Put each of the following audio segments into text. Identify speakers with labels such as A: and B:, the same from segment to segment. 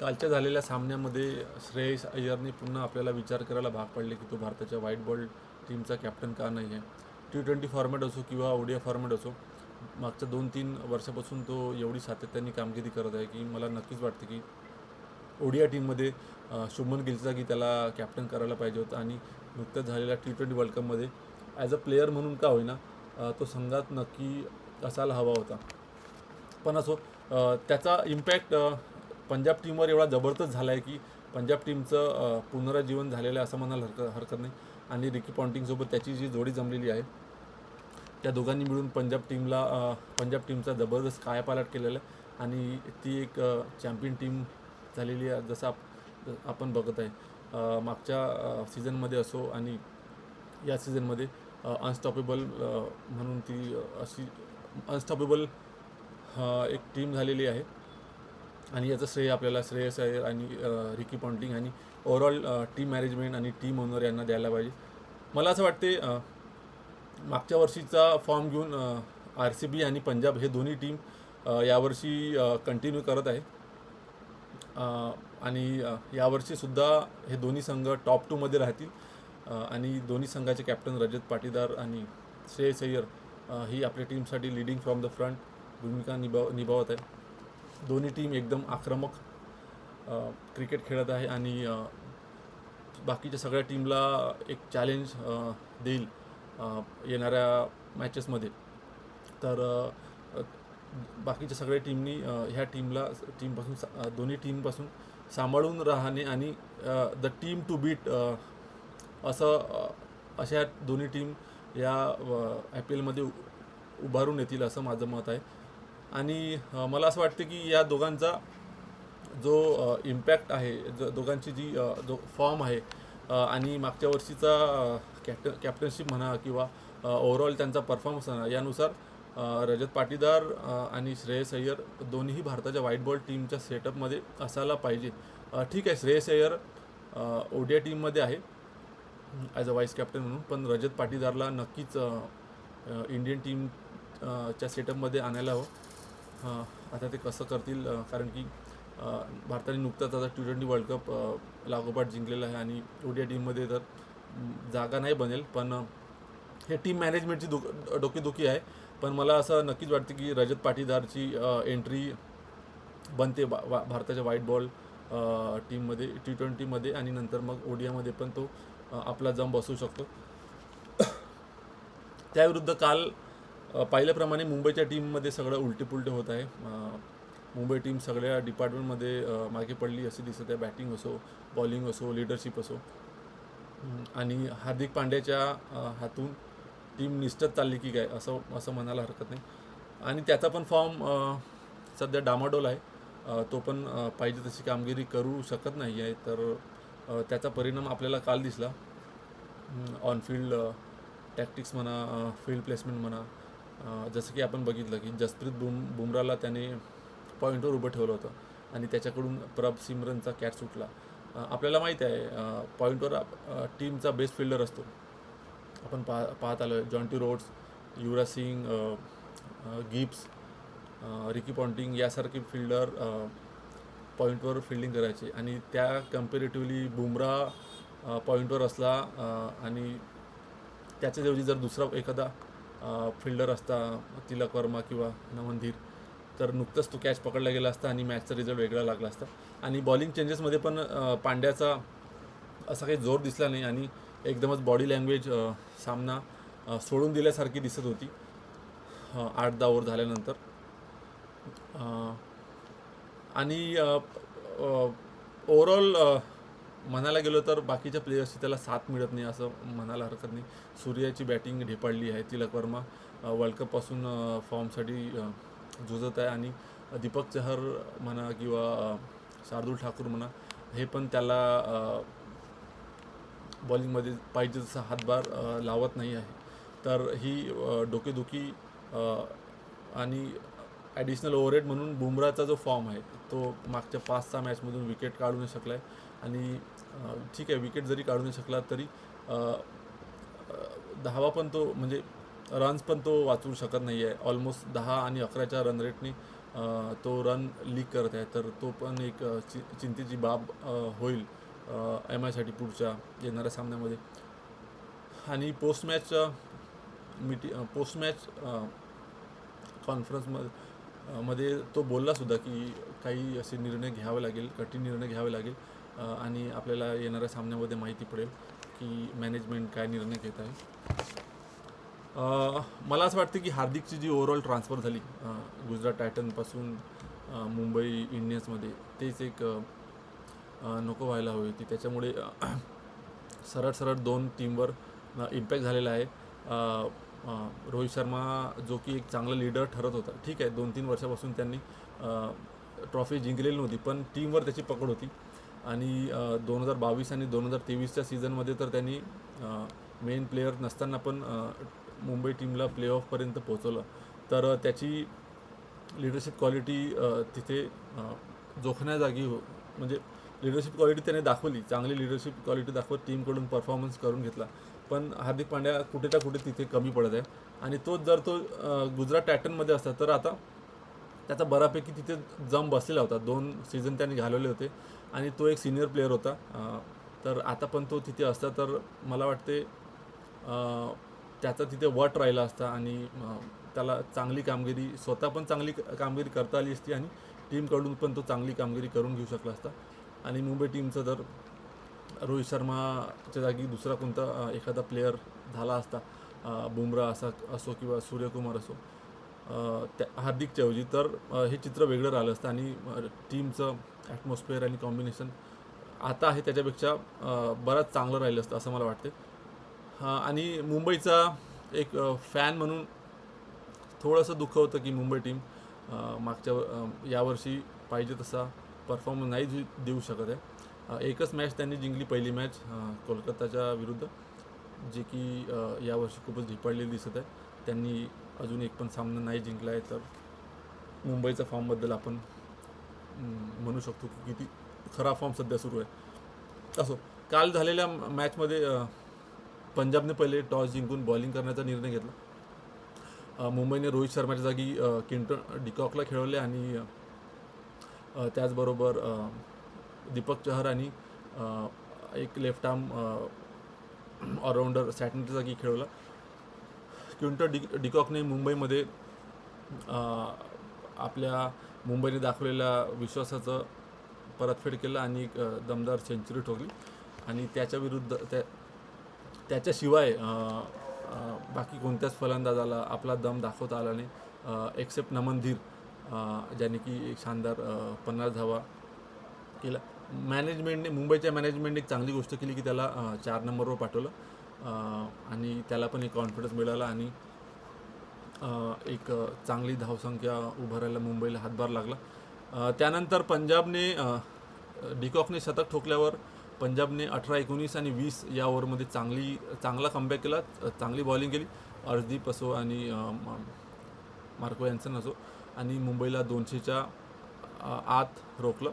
A: कालच्या झालेल्या सामन्यामध्ये श्रेयस अय्यरने पुन्हा आपल्याला विचार करायला भाग पडले की तो भारताच्या व्हाईट बॉल टीमचा कॅप्टन का नाही आहे. T20 फॉर्मॅट असो किंवा ODI फॉर्मॅट असो, मागच्या 2-3 वर्षापासून तो एवढी सातत्याने कामगिरी करत आहे की मला नक्कीच वाटते की ODI टीममध्ये शुभमन गिलच्या जागी त्याला कॅप्टन करायला पाहिजे होतं आणि नुकत्याच झालेल्या T20 वर्ल्ड कपमध्ये ॲज अ प्लेयर म्हणून का होईना तो संघात नक्की असायला हवा होता. पण असो, त्याचा इम्पॅक्ट पंजाब टीमवर एवढा जबरदस्त झाला आहे की पंजाब टीमचं पुनरुज्जीवन झालेलं आहे असं म्हणायला हरकत नाही. आणि रिकी पॉन्टिंगसोबत त्याची जी जोडी जमलेली आहे, त्या दोघांनी मिळून पंजाब टीमचा जबरदस्त कायापालट केलेला आहे आणि ती एक चॅम्पियन टीम झालेली आहे जसं आपण बघत आहे. मागच्या सीझनमध्ये असो आणि या सीझनमध्ये अनस्टॉपेबल म्हणून ती अशी अनस्टॉपेबल एक टीम झालेली आहे. आणि याचं श्रेय आपल्याला श्रेयस अय्यर आणि रिकी पॉन्टिंग आणि ओव्हरऑल टीम मॅनेजमेंट आणि टीम ओनर यांना द्यायला पाहिजे. मला असं वाटते मागच्या वर्षीचा फॉर्म घेऊन RCB आणि पंजाब हे दोन्ही टीम यावर्षी कंटिन्यू करत आहे. आणि यावर्षीसुद्धा हे दोन्ही संघ टॉप 2मध्ये राहतील. आणि दोन्ही संघाचे कॅप्टन रजत पाटीदार आणि श्रेयस अय्यर ही आपल्या टीमसाठी लीडिंग फ्रॉम द फ्रंट भूमिका निभावत आहे. दोन्ही टीम एकदम आक्रमक क्रिकेट खेळत आहे आणि बाकीच्या सगळ्या टीमला एक चॅलेंज देईल येणाऱ्या मॅचेसमध्ये. तर बाकीच्या सगळ्या टीमनी ह्या दोन्ही टीमपासून सांभाळून राहणे आणि द टीम टू बीट अशा दोन्ही टीम या IPL मध्ये उभारून येतील असं माझं मत आहे. आणि मला असं वाटतं की या दोघांचा जो इम्पॅक्ट आहे, दोघांची जी जो फॉर्म आहे आणि मागच्या वर्षीचा कॅप्टनशिप म्हणा किंवा ओव्हरऑल त्यांचा परफॉर्मन्स म्हणा, यानुसार रजत पाटीदार आणि श्रेयस अय्यर दोन्हीही भारताच्या व्हाईट बॉल टीमच्या सेटअपमध्ये असायला पाहिजे. ठीक आहे, श्रेयस अय्यर ODI टीममध्ये आहे ॲज अ व्हाईस कॅप्टन म्हणून, पण रजत पाटीदारला नक्कीच इंडियन टीमच्या सेटअपमध्ये आणायला हवं. आता ते कसं करतील, कारण की भारताने नुकताच आता T20 वर्ल्ड कप लागोपाठ जिंकलेला आहे आणि ODI टीममध्ये तर जागा नाही बनेल. पण हे टीम मॅनेजमेंटची डोकेदुखी आहे. पण मला असं नक्कीच वाटतं की रजत पाटीदारची एंट्री बनते भारताच्या व्हाईट बॉल टीममध्ये T20मध्ये आणि नंतर मग ODIमध्ये पण तो आपला जम बसू शकतो. त्याविरुद्ध काल पाहिल्याप्रमाणे मुंबईच्या टीममध्ये सगळं उलटेपुलटे होत आहे. मुंबई टीम सगळ्या डिपार्टमेंटमध्ये मागे पडली असे दिसत आहे. बॅटिंग असो, बॉलिंग असो, लिडरशिप असो. आणि हार्दिक पांड्याच्या हातून टीम निष्ठत चालली की काय असं म्हणायला हरकत नाही. आणि त्याचा पण फॉर्म सध्या डामाडोल आहे. तो पण पाहिजे तशी कामगिरी करू शकत नाही आहे. तर त्याचा परिणाम आपल्याला काल दिसला. ऑनफिल्ड टॅक्टिक्स म्हणा, फील्ड प्लेसमेंट म्हणा. जसं की आपण बघितलं की जसप्रीत बुमराला त्याने पॉईंटवर उभं ठेवलं होतं आणि त्याच्याकडून प्रभ सिमरनचा कॅच सुटला. आपल्याला माहीत आहे पॉईंटवर टीमचा बेस्ट फिल्डर असतो. आपण पाहत आलो आहे Jonty Rhodes, Yuvraj Singh, Gibbs, Ricky Ponting यासारखे फिल्डर पॉईंटवर फिल्डिंग करायचे आणि त्या कम्पॅरेटिव्हली बुमरा पॉईंटवर असला आणि त्याच्याऐवजी जर दुसरा एखादा फिल्डर असता, तिलक वर्मा किंवा नमनधीर, तर नुकतंच तो कॅच पकडला गेला असता आणि मॅचचा रिझल्ट वेगळा लागला असता. आणि बॉलिंग चेंजेसमध्ये पण पांड्याचा असा काही जोर दिसला नाही आणि एकदमच बॉडी लँग्वेज सामना सोडून दिल्यासारखी दिसत होती 8-10 ओव्हर झाल्यानंतर. आणि ओव्हरऑल म्हणायला गेलो तर बाकीच्या प्लेयर्सची त्याला साथ मिळत नाही असं म्हणायला हरकत नाही. सूर्याची बॅटिंग ढेपाळली आहे. तिलक वर्मा वर्ल्ड कपपासून फॉर्मसाठी झुजत आहे आणि दीपक चहर म्हणा किंवा शार्दूल ठाकूर म्हणा, हे पण त्याला बॉलिंगमध्ये पाहिजे तसा हातभार लावत नाही आहे. तर ही डोकेदुखी आणि ॲडिशनल ओव्हरहेड म्हणून बुमराचा जो फॉर्म आहे तो मागच्या 5-6 मॅचमधून विकेट काढू नाही शकला आहे. आणि ठीक आहे, विकेट जरी काढू नाही शकला तरी धावा पण तो म्हणजे रन्स पण तो वाचवू शकत नाही आहे. ऑलमोस्ट 10 आणि 11च्या रन रेटने तो रन लीक करत आहे, तर तो पण एक चिंतेची बाब होईल MIसाठी पुढच्या येणाऱ्या सामन्यामध्ये. आणि पोस्ट मॅच कॉन्फरन्समध्ये तो बोललासुद्धा की काही असे निर्णय घ्यावे लागेल, कठीण निर्णय घ्यावे लागेल आणि आपल्याला येणाऱ्या सामन्यामध्ये माहिती पडेल की मॅनेजमेंट काय निर्णय घेत आहे. मला असं वाटतं की हार्दिकची जी ओव्हरऑल ट्रान्सफर झाली गुजरात टायटनपासून मुंबई इंडियन्समध्ये, तेच एक नको व्हायला हवी होती. त्याच्यामुळे सरळ सरळ दोन टीमवर इम्पॅक्ट झालेला आहे. रोहित शर्मा जो की एक चांगला लीडर ठरत होता, ठीक आहे 2-3 वर्षापासून त्यांनी ट्रॉफी जिंकलेली नव्हती, पण टीमवर त्याची पकड होती. आणि 2022 आणि 2023च्या सीझनमध्ये तर त्यांनी मेन प्लेयर नसताना पण मुंबई टीमला प्लेऑफपर्यंत पोहोचवलं. तर त्याची लिडरशिप क्वालिटी तिथे जोखण्याजागी म्हणजे लिडरशिप क्वालिटी त्याने दाखवली, चांगली लिडरशिप क्वालिटी दाखवत टीमकडून परफॉर्मन्स करून घेतला. पण हार्दिक पांड्या कुठे ना कुठे तिथे कमी पडत आहे. आणि तोच जर तो गुजरात टायटनमध्ये असता तर आता त्याचा बऱ्यापैकी तिथे जम बसलेला होता. 2 सीझन त्यांनी घालवले होते आणि तो एक सिनियर प्लेअर होता. तर आता पण तो तिथे असता तर मला वाटते त्याचा तिथे वट राहिला असता आणि त्याला चांगली कामगिरी, स्वतः पण चांगली कामगिरी करता आली असती आणि टीमकडून पण तो चांगली कामगिरी करून घेऊ शकला असता. आणि मुंबई टीमचं जर रोहित शर्माच्या जागी दुसरा कोणता एखादा प्लेअर झाला असता, बुमराह असो किंवा सूर्यकुमार असो त्या हार्दिकच्या ऐवजी, तर हे चित्र वेगळं राहिलं असतं आणि टीमचं ॲटमॉस्फिअर आणि कॉम्बिनेशन आता आहे त्याच्यापेक्षा बरंच चांगलं राहिलं असतं असं मला वाटते. आणि मुंबईचा एक फॅन म्हणून थोडंसं दुःख होतं की मुंबई टीम यावर्षी पाहिजे तसा परफॉर्मन्स नाही देऊ शकत आहे. एकच मॅच त्यांनी जिंकली, पहिली मॅच कोलकाताच्या विरुद्ध, जे की यावर्षी खूपच ढिपाळलेली दिसत आहे. त्यांनी अजून एक पण सामना नाही जिंकला आहे. तर मुंबईच्या फॉर्मबद्दल आपण म्हणू शकतो की किती खरा फॉर्म सध्या सुरू आहे. असो, काल झालेल्या मॅचमध्ये पंजाबने पहिले टॉस जिंकून बॉलिंग करण्याचा निर्णय घेतला. मुंबईने रोहित शर्माच्या जागी क्विंटन डिकॉकला खेळवले आणि त्याचबरोबर दीपक चहर आणि एक लेफ्ट आर्म ऑलराऊंडर सॅटनच्या जागी खेळवला. क्विंटन डिकॉकने मुंबईमध्ये आपल्या मुंबईने दाखवलेल्या विश्वासाचं परतफेड केलं आणि एक दमदार सेंचुरी ठोकली. आणि त्याच्याशिवाय बाकी कोणत्याच फलंदाजाला आपला दम दाखवता आला नाही, एक्सेप्ट नमन धीर, ज्याने की एक शानदार 50 धावा केला. मुंबईच्या मॅनेजमेंटने एक चांगली गोष्ट केली की त्याला 4 नंबरवर पाठवलं आणि त्याला पण एक कॉन्फिडन्स मिळाला आणि एक चांगली धावसंख्या उभारायला मुंबईला हातभार लागला. त्यानंतर डिकॉकने शतक ठोकल्यावर पंजाबने 18, 19 आणि 20 या ओव्हरमध्ये चांगला कमबॅक केला, चांगली बॉलिंग केली. अर्शदीप असो आणि मार्को यॅन्सन असो, आणि मुंबईला 200च्या आत रोखलं.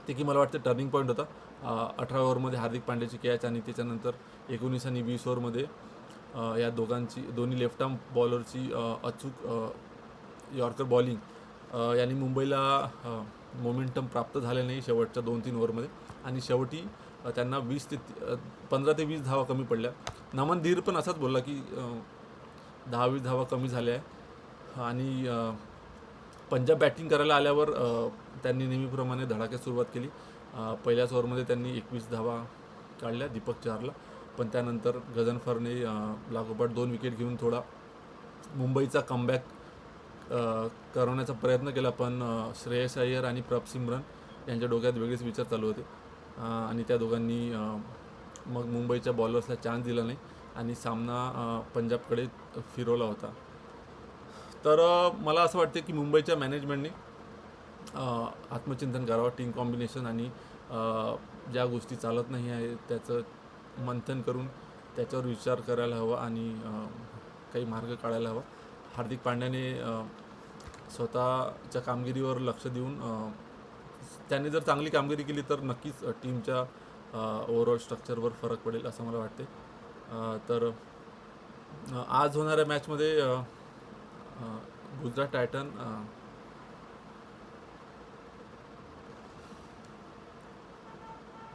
A: ते की मला वाटतं टर्निंग पॉईंट होता. 18 ओव्हरमध्ये हार्दिक पांड्याची कॅच आणि त्याच्यानंतर 19 आणि 20 ओव्हरमध्ये या दोन्ही लेफ्ट आर्म बॉलरची अचूक यॉर्कर बॉलिंग यांनी मुंबईला मोमेंटम प्राप्त झाले नाही शेवटच्या 2-3 ओव्हरमध्ये. आणि शेवटी त्यांना 15 ते 20 धावा कमी पडल्या. नमन धीर पण असाच बोलला की 10-20 धावा कमी झाल्या आहे. आणि पंजाब बॅटिंग करायला आल्यावर त्यांनी नेहमीप्रमाणे धडाक्यात सुरुवात केली. पहिल्याच ओव्हरमध्ये त्यांनी 21 धावा काढल्या दीपक चहरला, पण त्यानंतर गगनफरने लागोपाठ 2 विकेट घेऊन थोडा मुंबईचा कमबॅक करवण्याचा प्रयत्न केला. पण श्रेयस अय्यर आणि प्रभसिमरन यांच्या डोक्यात वेगळेच विचार चालू होते आणि त्या दोघांनी मग मुंबईच्या बॉलर्सला चान्स दिला नाही आणि सामना पंजाबकडे फिरवला होता. तर मला असं वाटते की मुंबईच्या मॅनेजमेंटने आत्मचिंतन करावं, टीम कॉम्बिनेशन आणि ज्या गोष्टी चालत नाही आहे त्याचं मंथन करून त्याच्यावर विचार करायला हवा आणि काही मार्ग काढायला हवा. हार्दिक पांड्याने स्वतःच्या कामगिरीवर लक्ष देऊन त्यांनी जर चांगली कामगिरी केली तर नक्कीच टीमच्या ओव्हरऑल स्ट्रक्चरवर फरक पडेल असं मला वाटते. तर आज होणाऱ्या मॅचमध्ये गुजरात टायटन